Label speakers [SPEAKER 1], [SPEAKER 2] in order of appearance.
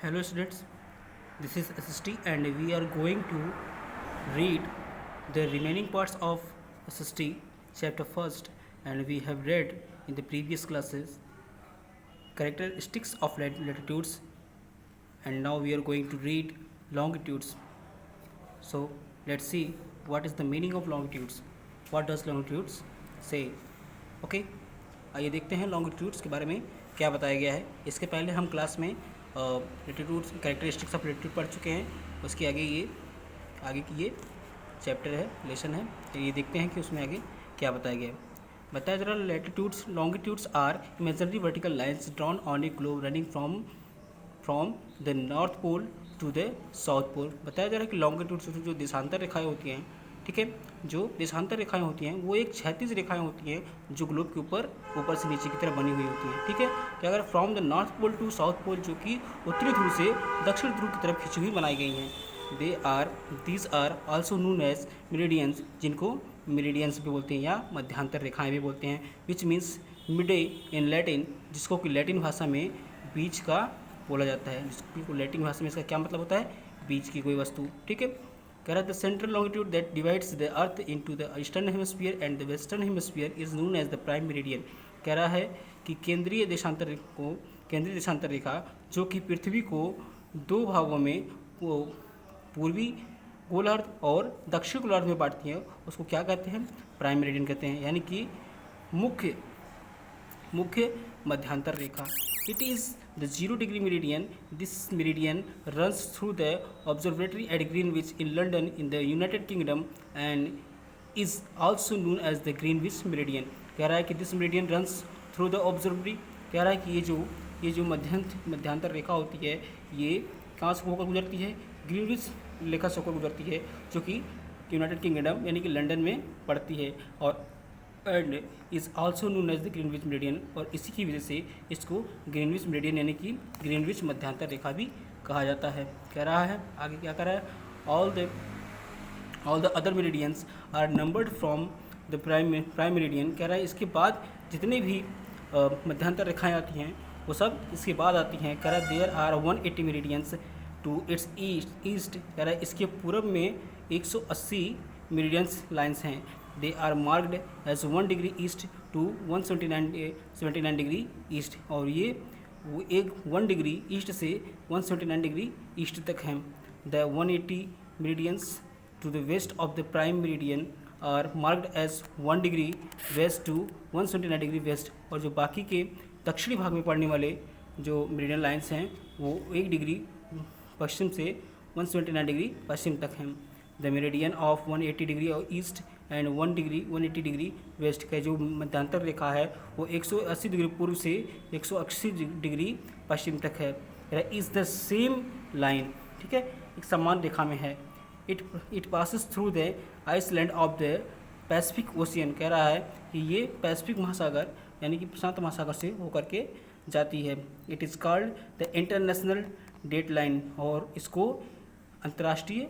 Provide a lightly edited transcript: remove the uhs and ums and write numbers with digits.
[SPEAKER 1] Hello students, this is SST and we are going to read the remaining parts of SST chapter first, and we have read in the previous classes characteristics of latitudes, and now we are going to read longitudes. So let's see what is the meaning of longitudes. What does longitudes say? Okay, आइए देखते हैं longitudes के बारे में क्या बताया गया है। इसके पहले हम क्लास में लेटिट्यूड्स कैरेक्टरिस्टिक्स ऑफ लेटिट्यूड पढ़ चुके हैं। उसके आगे की ये चैप्टर है, लेसन है। तो ये देखते हैं कि उसमें आगे क्या बताया गया है। बताया जा रहा है latitudes longitudes are imaginary vertical lines drawn on a globe running from the north pole to the south pole. बताया जा रहा है कि लॉन्गिट्यूड्स जो देशांतर रेखाएँ होती हैं, ठीक है, जो देशांतर रेखाएं होती हैं वो एक क्षैतिज रेखाएं होती हैं जो ग्लोब के ऊपर से नीचे की तरफ बनी हुई होती हैं, ठीक है। कि अगर from the north pole to south pole, जो कि उत्तरी ध्रुव से दक्षिण ध्रुव की तरफ खिंची हुई बनाई गई हैं। These are also known as meridians, जिनको मेरिडियंस भी बोलते हैं या मध्यांतर रेखाएं भी बोलते हैं। Which means midday in Latin, जिसको कि लैटिन भाषा में बीच का बोला जाता है। जिसको लैटिन भाषा में इसका क्या मतलब होता है? बीच की कोई वस्तु, ठीक है। कह रहा है the central longitude that divides the earth into the eastern hemisphere and the western hemisphere is known as the prime meridian. कह रहा है कि केंद्रीय देशांतर रेखा जो कि पृथ्वी को दो भागों में पूर्वी गोलार्ध और दक्षिण गोलार्ध में बांटती है, उसको क्या कहते हैं? प्राइम मेरिडियन कहते हैं, यानी कि मुख्य मध्यांतर रेखा। It is the 0-degree meridian. This meridian runs through the observatory at Greenwich in London in the United Kingdom and is also known as the Greenwich meridian. कह रहा है कि this meridian runs through the observatory. कह रहा है कि ये जो मध्यांतर रेखा होती है, ये कहाँ से होकर गुजरती है? ग्रीनविच रेखा से होकर गुजरती है, जो कि यूनाइटेड किंगडम यानी कि लंदन में पड़ती है, और and is also known as the Greenwich meridian, और इसी की वजह से इसको ग्रीनविच मेरिडियन यानी कि ग्रीनविच मध्यांतर रेखा भी कहा जाता है। कह रहा है आगे क्या कर रहा है? All the other meridians are numbered from the prime meridian. कह रहा है इसके बाद जितने भी मध्यांतर रेखाएँ आती हैं वो सब इसके बाद आती हैं। कह रहा है there are 180 meridians to its east. कह रहा है इसके पूर्व में 180 मेरिडियंस लाइन्स हैं। They are marked as 1 degree east to 179 degree east, और ये वो एक 1 डिग्री ईस्ट से 179 डिग्री ईस्ट तक हैं। The 180 meridians to the west of the prime meridian are marked as 1 degree west to 179 degree west, और जो बाकी के दक्षिणी भाग में पड़ने वाले जो मेरिडियन लाइन्स हैं वो 1 डिग्री पश्चिम से 179 डिग्री पश्चिम तक हैं। The meridian of 180 degree east and 180 degree west का जो मध्यांतर रेखा है वो 180 डिग्री पूर्व से 180 डिग्री पश्चिम तक है। इज़ द सेम लाइन, ठीक है, एक समान रेखा में है। It passes through the island of the Pacific Ocean. कह रहा है कि ये पैसिफिक महासागर यानी कि प्रशांत महासागर से होकर के जाती है। It is called the international date line, और इसको अंतर्राष्ट्रीय